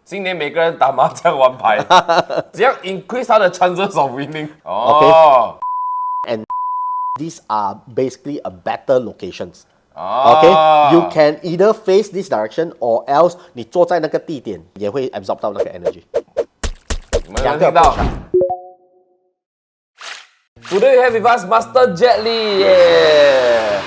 今年每个人打麻将玩牌，只要 increase 他的 chances of winning。哦 ，and these are basically a better locations。Okay, you can either face this direction or else 你坐在那个地点也会 absorb 到那个 energy。你们有没有听到 ？Today we have with us Master Jet Li， 耶！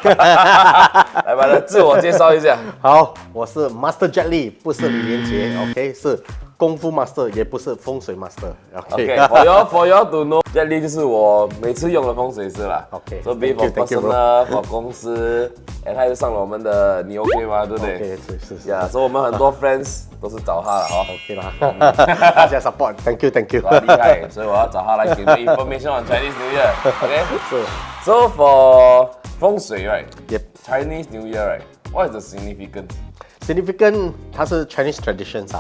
来把他自我介绍一下。好，我是 Master Jet Li， 不是李连杰 ，OK， 是功夫 Master， 也不是风水 Master。OK，for you to know，Jet Li 就是我每次用的风水师啦。OK，so be for personal，for 公司，他又上了我们的，你 OK 吗？对不对 ？OK， 是。呀，所以我们很多 friends 都是找他了哈。OK 啦，大家 support，thank you。他厉害，所以我要找他来给我们 information on Chinese New Year。OK， 是。So for 风水 right？Yep。Chinese New Year right？What is the significance？Significant 它是 Chinese traditions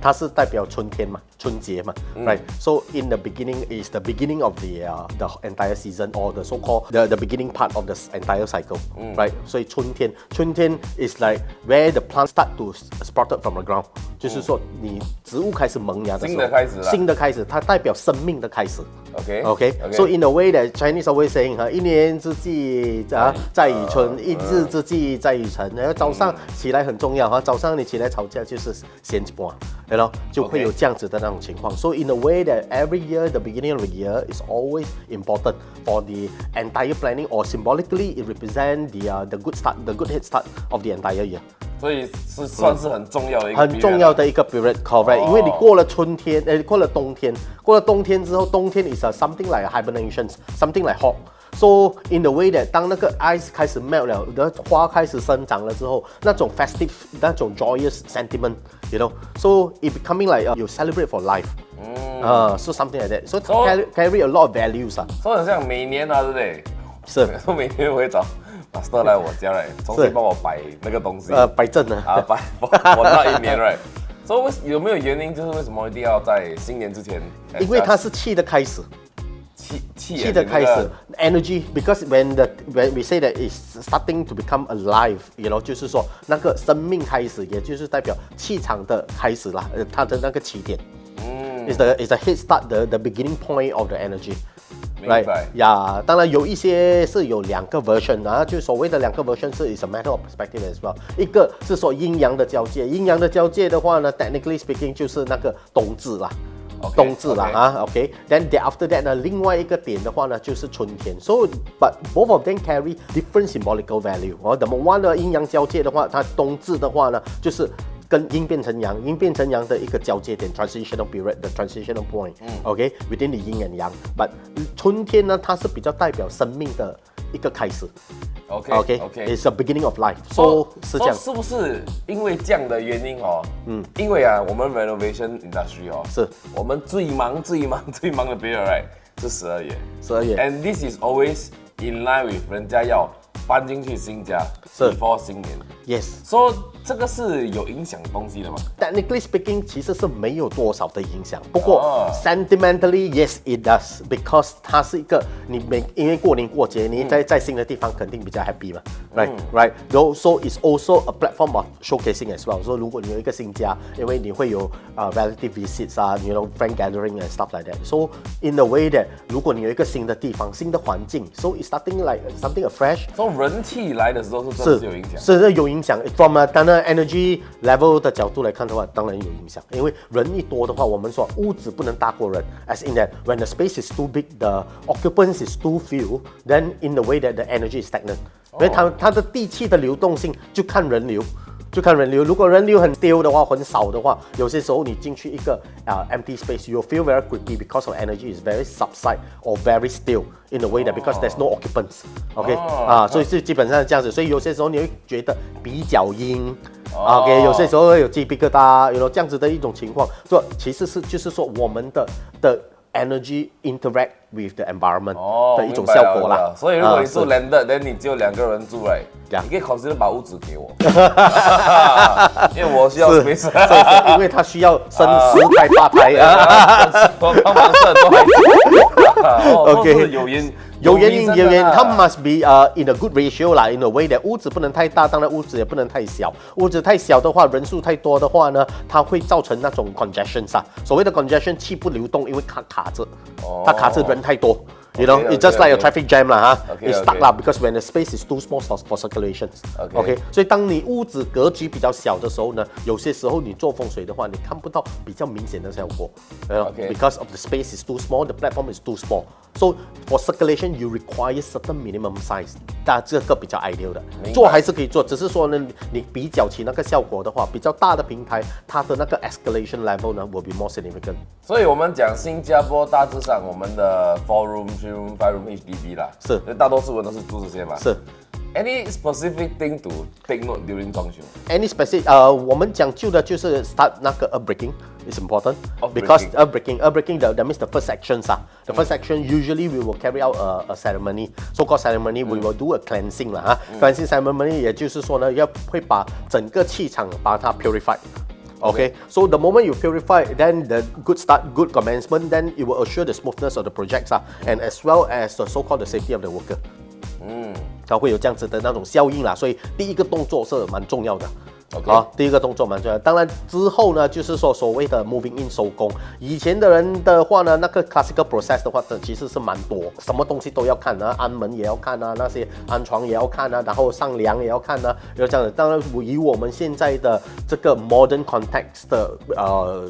它是代表春天嘛，春节嘛，right? So in the beginning is the beginning of the entire season or the so-called the beginning part of the entire cycle, right? 所以春天 is like where the plants start to sprouted from the ground， 就是说你植物开始萌芽的时候，新的开始，它代表生命的开始。Okay. So in a way that Chinese always saying 一年之计在于春，一日之计在于晨。然后早上起来很重要早上你起来吵架就是先一半，然后就会有这样子的那种情况。So in a way that every year the beginning of the year is always important for the entire planning or symbolically it represents the good start, the good head start of the entire year。所以是算是很重要的一个 period， 很重要的一个 period correct，因为你过了春天，过了冬天之后，冬天 is something like hibernation, something like hot。So in the way that 当那个 ice 开始 melt 了，的花开始生长了之后，那种 festive 那种 joyous sentiment, you know, so it becoming like you celebrate for life。So something like that. So carry a lot of values 所以很像每年对不对？是。我每年我会找 Master 来我家来，重新帮我摆那个东西。摆正摆我那一年 right。所以有没有原因，就是为什么一定要在新年之前？因为它是气的开始。气的开始 ，energy because when we say that it's starting to become alive， you know， 就是说那个生命开始，也就是代表气场的开始啦，它的那个起点。is the head start the beginning point of the energy。明白呀，当然有一些是有两个 version 就所谓的两个 version 是 is a matter of perspective as well。一个是说阴阳的交界，阴阳的交界的话呢 ，technically speaking 就是那个冬至啦。冬至啦，OK。Then after that 呢，另外一个点的话呢，就是春天。So but both of them carry different symbolical value。Number one 的阴阳交界的话，它冬至的话呢，就是跟阴变成阳，阴变成阳的一个交界点 ，transitional period，the transitional point，OK，within the yin and yang。But 春天呢，它是比较代表生命的一个开始。OK，it's a beginning of life。So 是这样。是不是因为这样的原因因为我们 renovation industry 是我们最忙的 period right 是12月。And this is always in line with 人家要搬进去新家 before 新年。Yes。So 这个是有影响东西的吗 ？Technically speaking， 其实是没有多少的影响。不过sentimentally yes it does because 它是一个因为过年过节你在新的地方肯定比较 happy 嘛，right。So it's also a platform of showcasing as well。说如果你有一个新家，因为你会有relative visits you know friend gathering and stuff like that。So in a way that 如果你有一个新的地方、新的环境 ，so it's starting like something afresh。所以人气来的时候是真的是有影响。是有影响。From 当然 energy level 的角度来看的话，当然有影响。因为人一多的话，我们说屋子不能大过人。As in that when the space is too big, the occupants is too few, then in the way that the energy is stagnant。因为它的地气的流动性就看人流。如果人流很丢的话，很少的话，有些时候你进去一个empty space, you feel very creepy because of energy is very subside or very still in a way that because there's no occupants, OK 所以是基本上这样子，所以有些时候你会觉得比较阴，OK， 有些时候会有鸡皮疙瘩，有这样子的一种情况，所以其实就是说我们的 energy interact with the environment 的一种效果啦。所以如果你住 landed， 你只有2个人住你可以 consider 把屋子给我，因为我需要 space。因为他需要生10胎8胎帮忙生很多孩子。OK， 有有原因，它 must be in a good ratio 啦 ，in a way that 屋子不能太大，当然屋子也不能太小。屋子太小的话，人数太多的话呢，它会造成那种 congestion 啊。所谓的 congestion， 气不流动，因为它卡着，它卡着人太多。You know, it's just like a traffic jam 啦哈，it's stuck 啦 because when the space is too small for circulation. OK， 所以当你屋子格局比较小的时候呢，有些时候你做风水的话，你看不到比较明显的效果。Because of the space is too small, the platform is too small. So for circulation, you require certain minimum size. 但这个比较 ideal 的，做还是可以做，只是说呢，你比较起那个效果的话，比较大的平台，它的那个 escalation level 呢 will be more significant. 所以我们讲新加坡大致上我们的 4 room, 3 room, 5 room HDB 啦，是，大多数人都是住这些嘛。是。Any specific thing to take note during 装修 ？Any specific？我们讲究的就是 start 那个 earth breaking is important because earth breaking that means the first sections 啊。The first section usually we will carry out a ceremony, so-called ceremony. We will do a cleansing 啦哈。Cleansing ceremony 也就是说呢，会把整个气场把它 purify。Okay, so the moment you purify, then the good start, good commencement, then it will assure the smoothness of the projects and as well as the so-called the safety of the worker. 它会有这样子的那种效应啦，所以第一个动作是蛮重要的。第一个动作蛮重要的。当然之后呢，就是说所谓的 moving in 收工。以前的人的话呢，那个 classical process 的话，其实是蛮多，什么东西都要看啊，安门也要看啊，那些安床也要看啊，然后上梁也要看啊，要这样的。当然，以我们现在的这个 modern context 的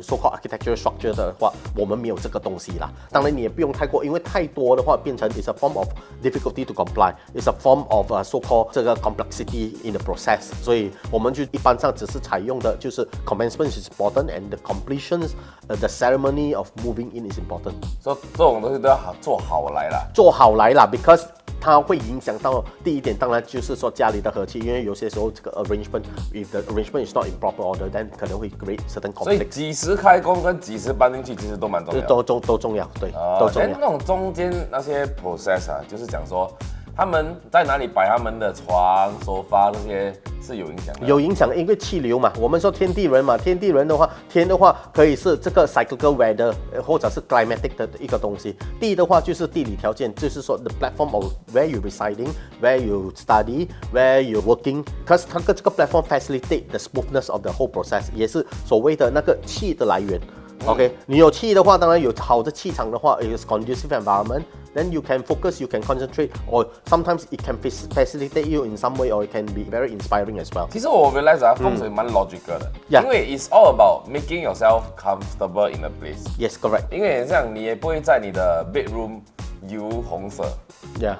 so-called architectural structure 的话，我们没有这个东西啦。当然你也不用太过，因为太多的话变成 is a form of difficulty to comply, is a form of so-called 这个 complexity in the process。所以我们就一般上只是采用的就是 commencement is important and the completions, the ceremony of moving in is important。所以这种东西都要做好来啦，做好来啦 ，because 它会影响到第一点，当然就是说家里的和气，因为有些时候这个 arrangement, if the arrangement is not in proper order, then 可能会 create certain conflict。所以几时开工跟几时搬进去其实都蛮重要的，都重要，对，都重要。那种中间那些 process 啊，就是讲说他们在哪里摆他们的床、沙发这些是有影响的。有影响，因为气流嘛，我们说天地人嘛，天地人的话，天的话可以是这个 cyclical weather 或者是 climatic 的一个东西。地的话就是地理条件，就是说 the platform of where you residing, where you study, where you working. 可是它这个 platform facilitate the smoothness of the whole process， 也是所谓的那个气的来源。OK， 你有气的话，当然有好的气场的话 ，it is conducive environment。Then you can focus, you can concentrate, or sometimes it can facilitate you in some way, or it can be very inspiring as well. 其实我 realize 风水蛮 logical 的，因为 it's all about making yourself comfortable in a place. Yes, correct. 因为很像你也不会在你的 bedroom 油红色。Yeah.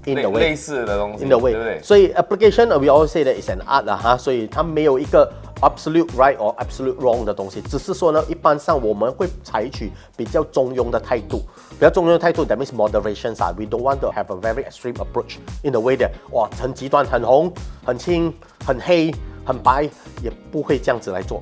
In the way， 类似的东西 ，in the way， 对不对？所以 application we always say that it's an art 啦哈，所以它没有一个 absolute right or absolute wrong 的东西，只是说呢，一般上我们会采取比较中庸的态度，比较中庸的态度 ，that means moderation 啊 ，we don't want to have a very extreme approach in the way that 哇很极端，很红、很青、很黑、很白，也不会这样子来做。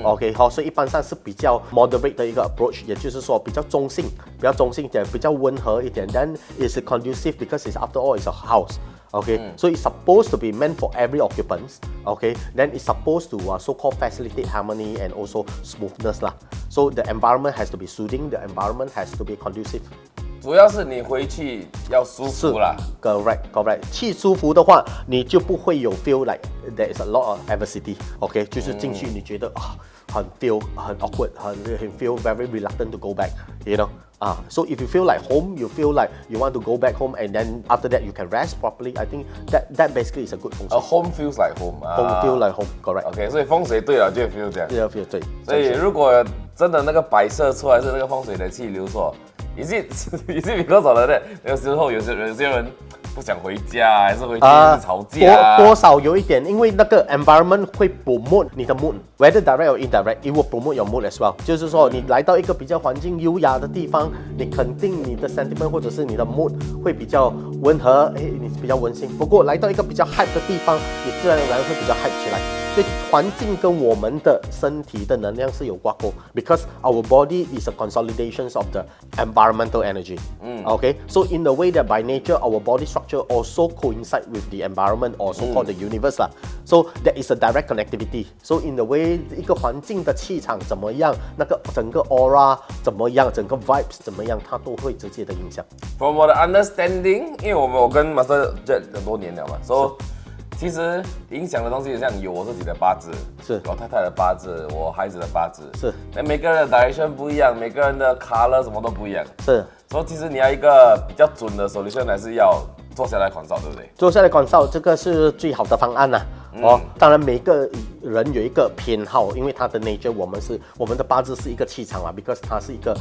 OK， 好，所以一般上是比较 moderate 的一个 approach， 也就是说比较中性一点，比较温和一点。Then it's conducive because it's after all it's a house. Okay, so it's supposed to be meant for every occupants. Okay, then it's supposed to so-called facilitate harmony and also smoothness 啦。So the environment has to be soothing, the environment has to be conducive. 主要是你回去要舒服啦。Correct。气舒服的话，你就不会有 feel like there is a lot of adversity. OK， 就是进去你觉得很 awkward， 很 feel very reluctant to go back. You know. So if you feel like home, you feel like you want to go back home, and then after that you can rest properly. I think that basically is a good 风水。A home feels like home. Home feel like home, correct. OK， 所以风水对了就 feel 这样。对。所以如果真的那个摆设出来是那个风水的气流错，is it because of that？ 有时候有些人不想回家，还是回去吵架。多少有一点，因为那个 environment 会 promote 你的 mood，whether direct or indirect，it will promote your mood as well。就是说，你来到一个比较环境优雅的地方，你肯定你的 sentiment 或者是你的 mood 会比较温和，你比较温馨。不过来到一个比较 hype 的地方，你自然而然会比较 hype 起来。所以环境跟我们的身体的能量是有挂钩 ，because our body is a consolidation of the environmental energy. Okay, so in the way that by nature our body structure also coincide with the environment or so called the universe 啦。So there is a direct connectivity. So in the way 一个环境的气场怎么样，那个整个 aura 怎么样，整个 vibes 怎么样，它都会直接的影响。From 我的 understanding， 因为我跟 Master Jet 很多年了嘛，所以其实影响的东西像有我自己的八字，是我太太的八字，我孩子的八字，是。那每个人的 direction 不一样，每个人的 color 什么都不一样，是。所以其实你要一个比较准的 solution， 还是要坐下来consult，对不对？坐下来consult这个是最好的方案啦。当然每个人有一个偏好，因为它的 nature 我们的八字是一个气场啦 ，because 它是一个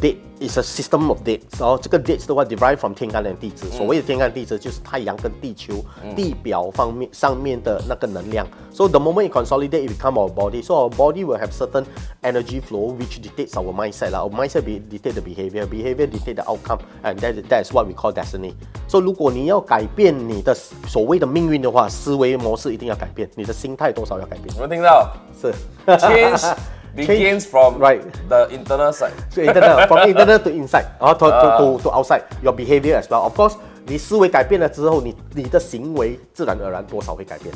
date is a system of dates， 然后这个 dates 的话 derive from 天干跟地支，所谓的天干地支就是太阳跟地球、地表方面上面的那个能量。So the moment you consolidate, it become our body. So our body will have certain energy flow which dictates our mindset 啦。Our mindset dictate the behavior, behavior dictate the outcome, and that is what we call destiny. So 如果你要改变你的所谓的命运的话，思维模式一定要改变，你的心态多少要改变。有没有听到？是 Change begins from the internal side. So internal, from internal to inside, to outside, your behavior as well. Of course, 你思维改变了之后，你的行为自然而然多少会改变。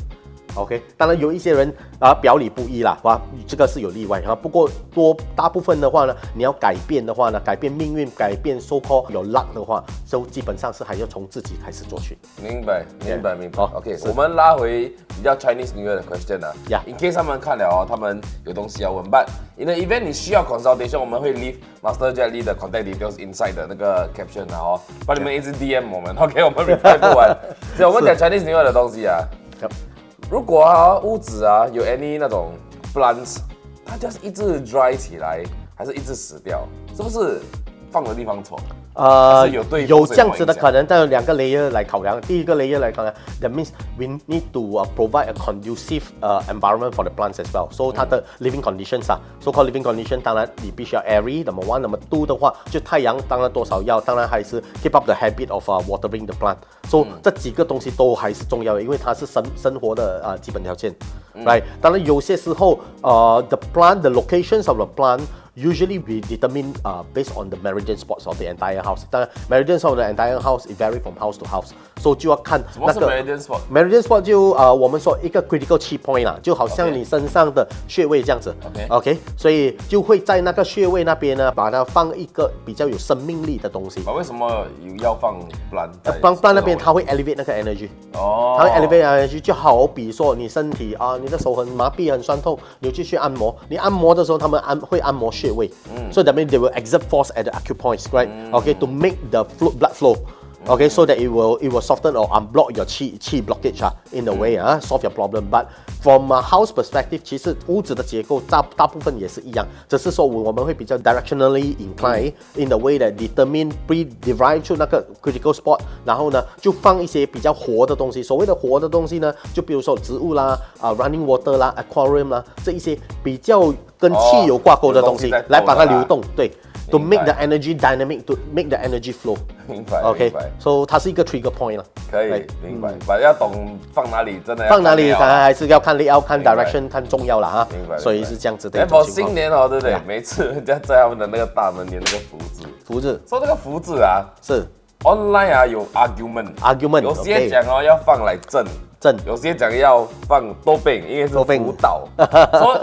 OK， 当然有一些人表里不一啦，哇，这个是有例外哈。不过大部分的话呢，你要改变的话呢，改变命运，改变 so called 有 luck 的话，就基本上是还要从自己开始做起。明白。OK， 我们拉回比较 Chinese New Year 的 question 啊。In case 他们看了他们有东西要问 ，but in the event 你需要 consultation， 我们会 leave Master Jet Lee 的 contact details inside 的那个 caption 啊不然你们一直 DM 我们 ，OK， 我们 reply 不完。所以我们讲 Chinese New Year 的东西啊。如果屋子有 any 那种 plants， 它就是一直 dry 起来，还是一直死掉，是不是放的地方错？有这样子的可能，但有2个 layer 来考量。第一个 layer 来考量 ，that means we need to provide a conducive environment for the plants as well. So 它的 living conditions so called living condition， 当然你必须要 airy。Number 1， Number 2的话，就太阳当然多少要，当然还是 keep up the habit of watering the plant。So 这几个东西都还是重要的，因为它是生活的基本条件。Right， 当然有些时候the plant，the locations of the plant。Usually we determine based on the meridian spots of the entire house. 当然 meridians of the entire house it vary from house to house. So 就要看什么是 meridian spot？ Meridian spot 就我们说一个 critical key point 啦，就好像你身上的穴位这样子。OK， 所以就会在那个穴位那边呢，把它放一个比较有生命力的东西。为什么要放 plant？ plant 那边它会 elevate 那个 energy。它会 elevate energy， 就好比说你身体你的手很麻痹很酸痛，你就去按摩。你按摩的时候，他们会按摩穴位。So that means they will exert force at the acupoints, right? Okay, to make the blood flow. Okay, so that it will soften or unblock your qi blockage in a way solve your problem. But from a house perspective， 其实屋子的结构大部分也是一样，只是说我们会比较 directionally inclined in the way that derive 出那个 critical spot， 然后呢就放一些比较活的东西。所谓的活的东西呢，就比如说植物啦、running water 啦、aquarium 啦，这一些比较跟气有挂钩的东西，来把它流动，对。To make the energy dynamic, to make the energy flow. 明白 OK， so 它是一个 trigger point 啦。可以，明白。把要懂放哪里，真的要放哪里，当然还是要看 layout、看 direction、看重要啦哈。明白。所以是这样子的一种情况。新年对不对？每次人家在他们的那个大门连那个福字。福字。说这个福字是 online 有 argument， 有些讲要放来正。有些讲要放多病，因为是辅导，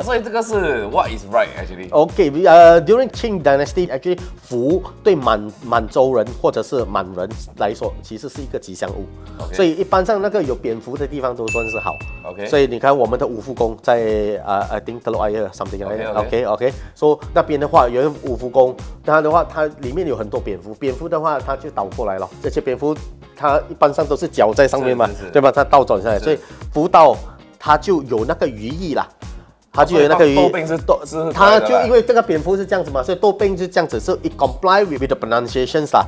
所以这个是 what is right actually。During Qing Dynasty actually 福对满洲人或者是满人来说，其实是一个吉祥物，所以一般上那个有蝙蝠的地方都算是好。所以你看我们的五福宫在I think Telok Ayer something like that。So 那边的话有五福宫，当然的话它里面有很多蝙蝠，蝙蝠的话它就倒过来了，这些蝙蝠。它一般上都是脚在上面嘛，对吧？它倒转下来，所以福到它就有那个寓意啦。它就有那个豆病是它就因为这个蝙蝠是这样子嘛，所以豆病就这样子，是 it comply with the pronunciations 啦。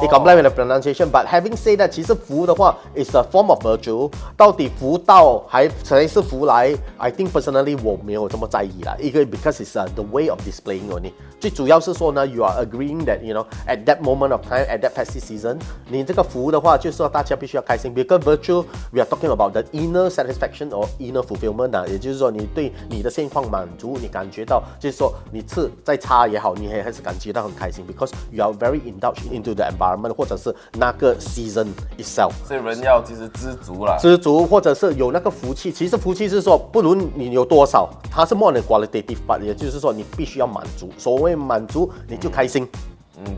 It comply with the pronunciation, but having said that， 其实福的话 is a form of virtue。到底福到才是福来 ？I think personally 我没有这么在意啦，一个 because it's the way of displaying only。最主要是说呢 ，you are agreeing that you know at that moment of time at that festive season， 你这个福的话就是说大家必须要开心。Because virtue we are talking about the inner satisfaction or inner fulfillment 啊，也就是说你对你的现况满足，你感觉到就是说你吃再差也好，你还是感觉到很开心 ，because you are very indulged into the environment。或者是那个 season itself， 所以人要其实知足啦，知足或者是有那个福气。其实福气是说，不论你有多少，它是 more than qualitative， but 也就是说你必须要满足。所谓满足，你就开心。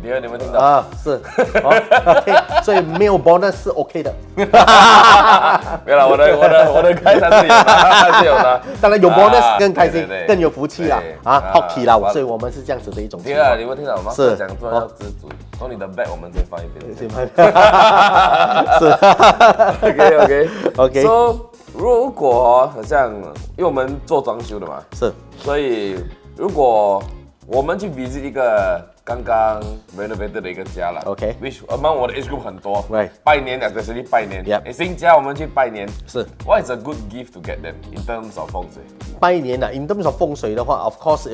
第二你们听到啊？是，OK， 所以没有 bonus 是 OK 的。没有啦，我的开场是有的，当然有 bonus 更开心，对更有福气啦，hockey 啦，所以我们是这样子的一种情况。第二，你们听到吗？是讲说要知足，从你的 back 我们先放一边。先放。是。OK。So 如果好像，因为我们做装修的嘛，是，所以如果我们去 visit 一个刚刚 renovated 的一个家了 ，OK，which among 我的 age group 很多， right， 拜年especially 拜年，新家我们去拜年，是 ，What is a good gift to get them in terms of 风水？拜年啊 ，in terms of 风水的话 ，of course，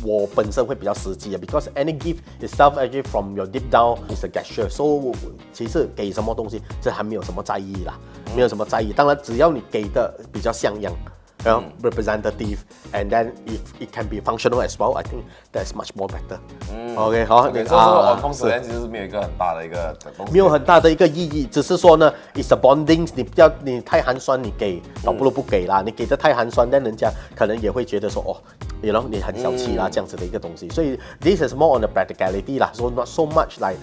我本身会比较实际啊 ，because any gift itself actually from your deep down is a gesture，so 其实给什么东西，这还没有什么在意啦，没有什么在意。当然，只要你给的比较像样。representative, and then if it can be functional as well, I think that's much more better. OK， 好，所以说风水其实没有一个很大的一个东西，没有很大的一个意义，只是说呢 ，it's a bonding。你太寒酸，你给倒不如不给啦。你给的太寒酸，但人家可能也会觉得说哦，you know 你很小气啦，这样子的一个东西。所以 this is more on the practicality 啦，so not so much like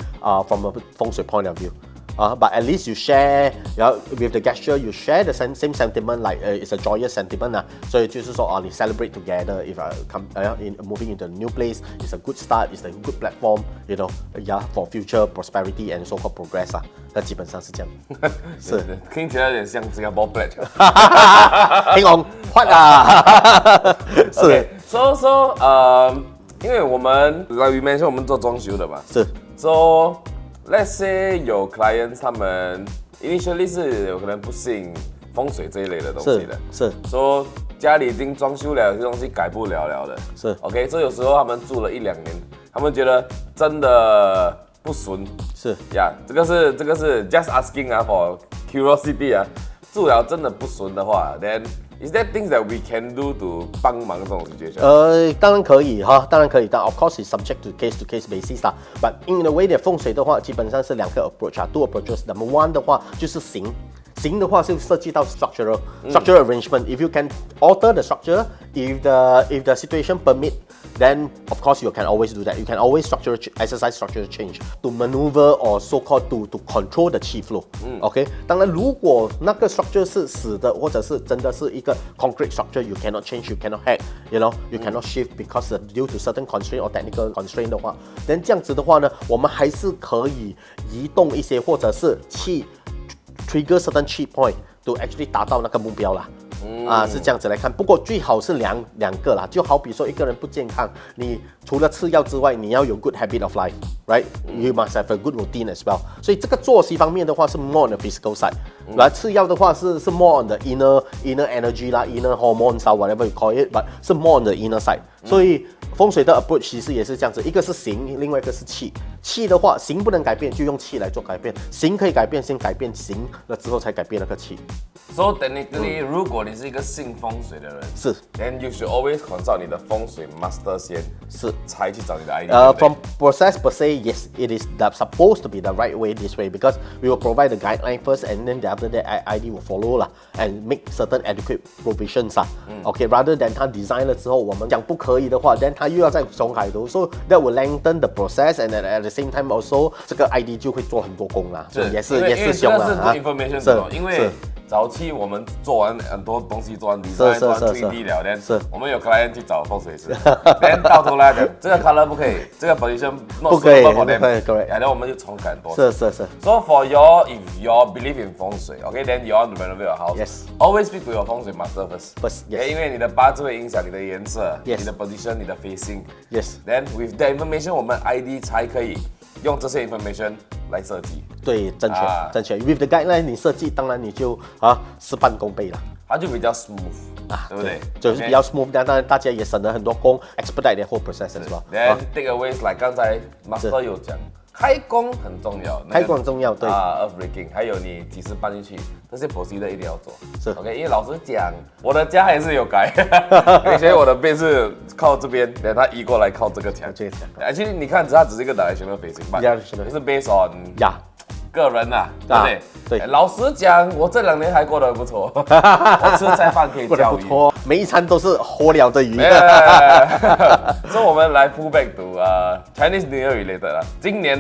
from a 风水 point of view。But at least you share, with the gesture, you share the same sentiment, like it's a joyous sentiment 所以就是说你 celebrate together. If in moving into a new place, it's a good start, it's a good platform, you know, for future prosperity and so-called progress 那基本上是这样。是，听起来有点像 Singapore Pledge。听我快啊！是。So, 因为我们 like we mentioned 我们做装修的嘛，是。So let's say 有 clients 他们 initially 是有可能不信风水这一类的东西的，是说家里已经装修了，有些东西改不了的，是 OK， 所以有时候他们住了1-2年，他们觉得真的不顺，是呀，这个是 just asking for curiosity 住了真的不顺的话 ，then is there things that we can do to 帮忙这种 situation？当然可以哈，当然可以，但 of course is subject to case basis 啦。But in a way 的风水的话，基本上是2个 approach two approaches。Number one 的话就是形的话是涉及到 structural arrangement. If you can alter the structure, if the situation permit, then of course you can always do that. You can always exercise structural change to maneuver or so-called to control the qi flow. OK， 当然如果那个 structure 是死的，或者是真的是一个 concrete structure, you cannot change, you cannot hack, you know, you cannot shift because due to certain constraint or technical constraint 的话 ，then 这样子的话呢，我们还是可以移动一些，或者是去trigger certain chi point to actually 达到那个目标啦。是这样子来看，不过最好是两个啦，就好比说一个人不健康，你除了吃药之外，你要有 good habit of life, right? You must have a good routine as well. 所以这个作息方面的话是 more on the physical side，来吃药的话是 more on the inner energy 啦 ，inner hormones 啊 ，whatever you call it，but 是 more on the inner side。所以风水的 approach 其实也是这样子，一个是形，另外一个是气。气的话，形不能改变，就用气来做改变；形可以改变，先改变形了之后才改变那个气。So technically，如果你是一个信风水的人，是 ，then you should always consult 你的风水 master 先，是才去找你的 idea。From process per se, yes, it is supposed to be the right way this way because we will provide the guideline first, and then after that, ID will follow 啦 and make certain adequate provisions OK, rather than 他 design 了之后，我们讲不可以的话 ，then 他又要再重改图 ，so that will lengthen the process, and at the same time also 这个 ID 就会做很多工啦，也是凶啦。这个是 good information 因为早期我们做完很多东西，做完 design， 做完 3D 了，我们有 client 去找风水师，到头来讲这个 color 不可以，这个 position not suitable for them， 然后我们就重改很多。是。So for your, if you believe in 风水 ，OK, then you want to renovate your house. Yes. Always speak to your 风水 master first. Yes. 因为你的八字会影响你的颜色， Yes. 你的 position， 你的 facing. Yes. Then with that information， 我们 ID 才可以用这些 information 来设计。对，正确。With the guideline 你设计，当然你就事半功倍了。它就比较 smooth， 对不对？就是比较 smooth， 当然大家也省了很多工 ，expedite the whole process 是吧 ？Then take away like 刚才 Master 有讲，开工很重要，开工很重要，对。earth breaking， 还有你几时搬进去，这些 procedure 一定要做。是 OK， 因为老实讲，我的家还是有改，以前我的背是靠这边，然后它移过来靠这个墙。其实你看，它只是一个 directional facing， 就是 based on 个人呐，对不对？对，老实讲，我这2年还过得不错，我吃菜饭可以钓鱼，每一餐都是活了的鱼。所以我们来 pull back to Chinese New Year related 啦。今年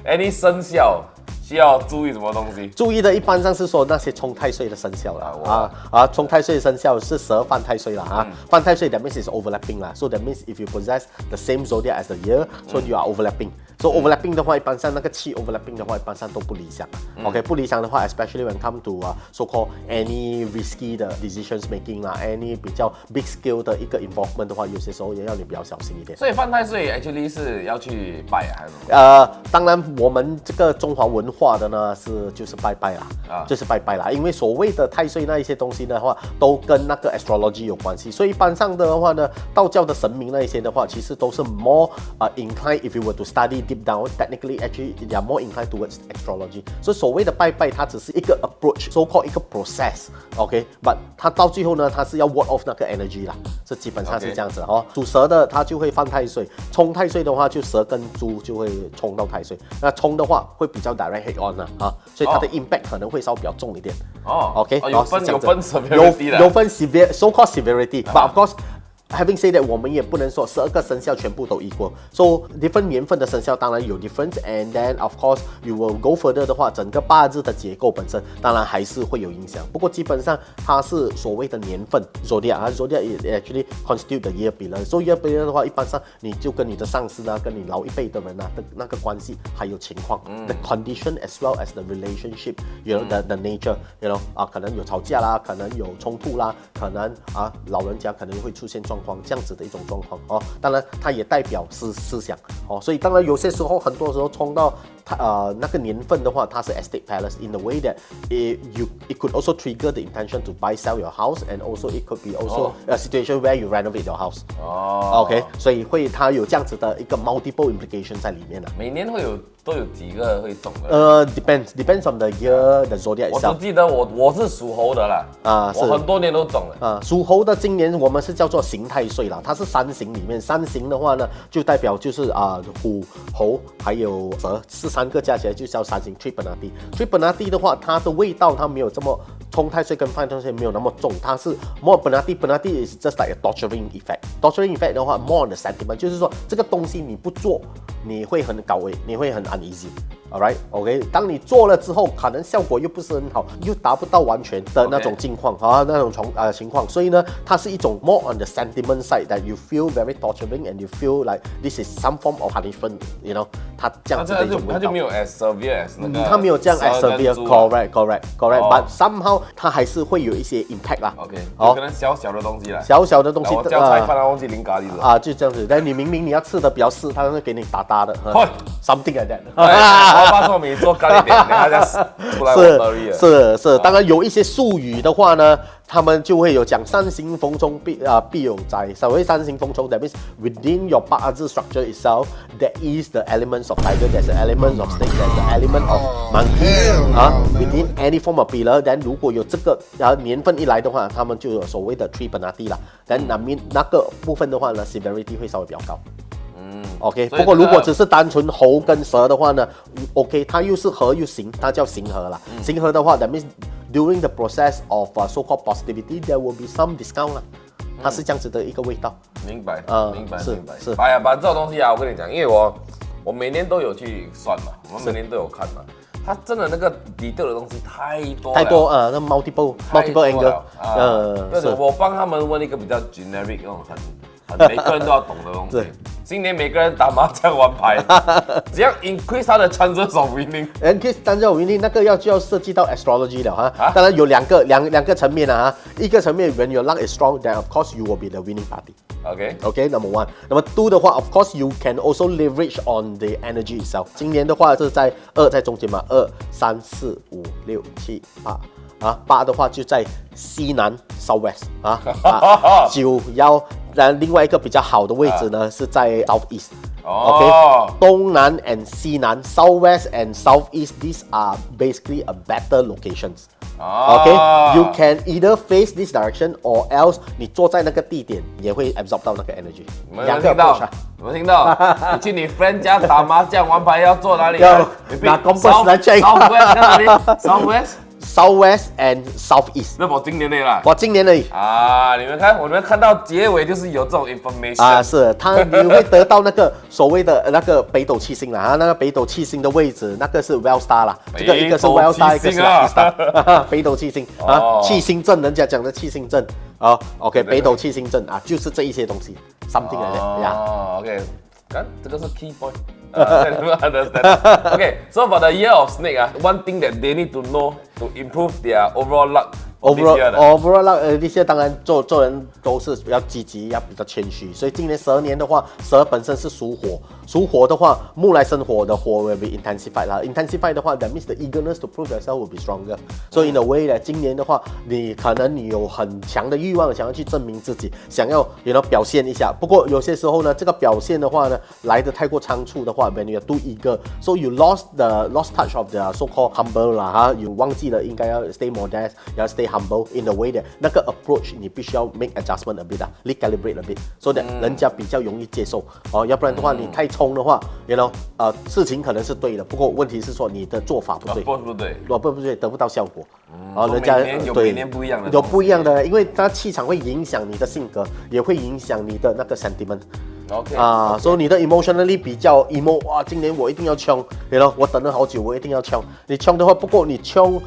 any 生肖需要注意什么东西？注意的一般上是说那些冲太岁的生肖啦，冲太岁的生肖是蛇犯太岁啦犯太岁 that means is overlapping 啦 ，so that means if you possess the same zodiac as the year, so you are overlapping。So overlapping 的话，一般上那个气 overlapping 的话，一般上都不理想。OK， 不理想的话 ，especially when come to so called any risky 的 decisions making 啦 ，any 比较 big scale 的一个 involvement 的话，有些时候也要你比较小心一点。所以犯太岁 actually 是要去拜还是什么？当然我们这个中华文化的呢就是拜拜啦，就是拜拜啦。因为所谓的太岁那一些东西的话，都跟那个 astrology 有关系。所以一般上的话呢，道教的神明那一些的话，其实都是 more inclined if you were to study deep down, technically actually they are more inclined towards astrology. 所以所谓的拜拜，它只是一个 approach, so called 一个 process, but 它到最后呢，它是要 ward off 那个 energy 啦，这基本上是这样子属蛇的它就会犯太岁，冲太岁的话就蛇跟猪就会冲到太岁，那冲的话会比较 direct hit on 所以它的 impact 可能会稍微比较重一点。OK， 有分 severity 的，有分 severe, so called severity, but of course。Having said that， 我们也不能说12个生肖全部都 equal。So different 年份的生肖当然有 difference，and then of course you will go further 的话，整个八字的结构本身当然还是会有影响。不过基本上它是所谓的年份 zodiac，zodiac actually constitute the year pillar。So year pillar 的话，一般上你就跟你的上司跟你老一辈的人的那个关系还有情况，the condition as well as the relationship，you know the nature，you know 可能有吵架啦，可能有冲突啦，可能老人家可能会出现状况这样子的一种状况当然它也代表思想所以当然有些时候很多时候冲到那个年份的话，它是 estate palace in the way that it could also trigger the intention to buy sell your house, and also it could be also a situation where you renovate your house. OK， 所以它有这样子的一个 multiple implication 在里面了。每年都有几个会中的？Depends on the year, the zodiac itself。我只记得我是属猴的啦，我很多年都中了。属猴的今年我们是叫做刑太岁啦，它是3刑里面，3刑的话呢，就代表就是虎、猴还有蛇是3个加起来就叫3刑 Tripanati。Tripanati 的话，它的味道它没有这么冲太岁跟犯太岁没有那么重，它是 more Panati is just like a torturing effect。torturing effect 的话 more on the sentiment， 就是说这个东西你不做，你会很搞味，你会很 uneasy。Alright, OK， 当你做了之后，可能效果又不是很好，又达不到完全的那种境况那种情况，所以呢，它是一种 more on the sentiment side that you feel very torturing and you feel like this is some form of punishment，you know， 它这样子的一种味道。它就没有 as severe as 那个，它没有这样 as severe，correct，but somehow 它还是会有一些 impact 啦。OK， 有可能小小的东西啦，小小的东西，我叫菜饭忘记淋咖喱了就这样子。但你明明你要吃的比较湿，它会给你打的，something like that。我爸说你做干一点，等下出来我 sorry 了。是，当然有一些术语的话呢，他们就会有讲三行逢冲必有灾。所谓三行逢冲 that means within your 八字 structure itself there is the elements of tiger, there's the elements of snake, there's the element of monkey within any form of pillar. Then 如果有这个年份一来的话，他们就有所谓的 Tripanati 啦。Then 那个部分的话呢 severity 会稍微比较高。OK， 不过如果只是单纯猴跟蛇的话呢 ，OK， 它又是合又刑，它叫刑合啦。刑合的话 ，that means during the process of so-called positivity there will be some discount 啦。它是这样子的一个味道。明白，明白。是。哎呀，把这种东西我跟你讲，因为我每年都有去算嘛，我们每年都有看嘛。它真的那个 detail 的东西太多了，太多那 multiple 太多 angle， 了对，我帮他们问一个比较 generic 那种很每个人都要懂的东西。今年每个人打麻将玩牌，只要 increase 他的 chances of winning。increase chances of winning 那个就要涉及到 astrology 了哈。当然有两个层面啊哈。一个层面 when your luck is strong, then of course you will be the winning party. Okay, number one. Number two 的话 ，of course you can also leverage on the energy itself. 今年的话是在2在中间嘛，2、3、4、5、6、7、8。8的话就在西南 southwest 9要，另外一个比较好的位置呢是在 southeast。Okay, 东南 and 西南 southwest and southeast, these are basically a better locations. Okay, you can either face this direction or else 你坐在那个地点也会 absorb 到那个 energy。有没有听到？有没有听到？你去你 friend 家打麻将玩牌要坐哪里？拿 compass 来 check。Southwest 哪里 ？Southwest and southeast。那我今年的啦。我今年而已。你们看，我们看到结尾就是有这种 information。是，你会得到那个所谓的那个北斗七星啦，那个北斗七星的位置，那个是 Well Star 啦，这个一个是 Well Star， 一个是 Lucky Star。北斗七星七星阵，人家讲的七星阵OK， 北斗七星阵就是这一些东西 ，something like that。OK， 看这个是 key point。understand. Okay, so for the year of snake, one thing that they need to know to improve their overall luck. Overall luck， 这些当然做人都是比较积极，要比较谦虚。所以今年蛇年的话，蛇本身是属火，属火的话，木来生火的火 will be intensified 啦。intensified 的话 ，that means the eagerness to prove yourself will be stronger. So in a way 呢，今年的话，你可能有很强的欲望，想要去证明自己，想要表现一下。不过有些时候呢，这个表现的话呢，来得太过仓促的话 ，when you are too eager, so you lost touch of the so-called humble 啦哈，你忘记了应该要 stay modest， 要 stay humble in a way that 那个 approach 你必须要 make adjustment a bit recalibrate a bit，so that 人家比较容易接受要不然的话你太冲的话事情可能是对的，不过问题是说你的做法不对，不对，得不到效果人家每年不一样的，有不一样的，因为它气场会影响你的性格，也会影响你的那个 sentiment。所以你的 emotionally 比较 emo， 哇，今年我一定要冲，我等了好久，我一定要冲。你冲的话，不过你冲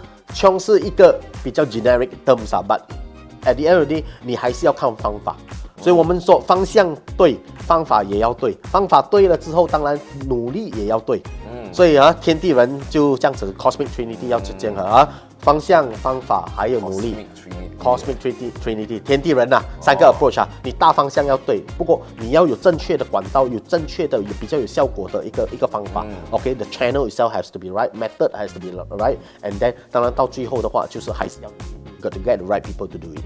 是一个比较 generic terms but at the end of the day 你还是要看方法。所以我们说方向对，方法也要对，方法对了之后，当然努力也要对。所以天地人就这样子 cosmic trinity 要结合方向、方法还有努力。Cosmic Trinity 天地人3个 approach 你大方向要对，不过你要有正确的管道，有正确的比较有效果的一个方法。OK，the channel itself has to be right, method has to be right, and then 当然到最后的话，就是还是要 got to get the right people to do it，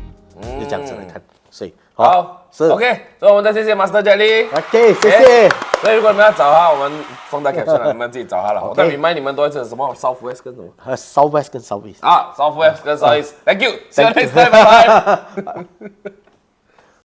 就这样子来看。所以好是 OK， 所以我们再谢谢 Master Jelly。OK， 谢谢。所以如果你们要找他，我们放在 caption 你们自己找他了。我再 remind 你们多一次什么 Southwest 跟什么？Southwest 跟 Southeast。Southwest 跟 Southeast。Thank you，see you next time，bye。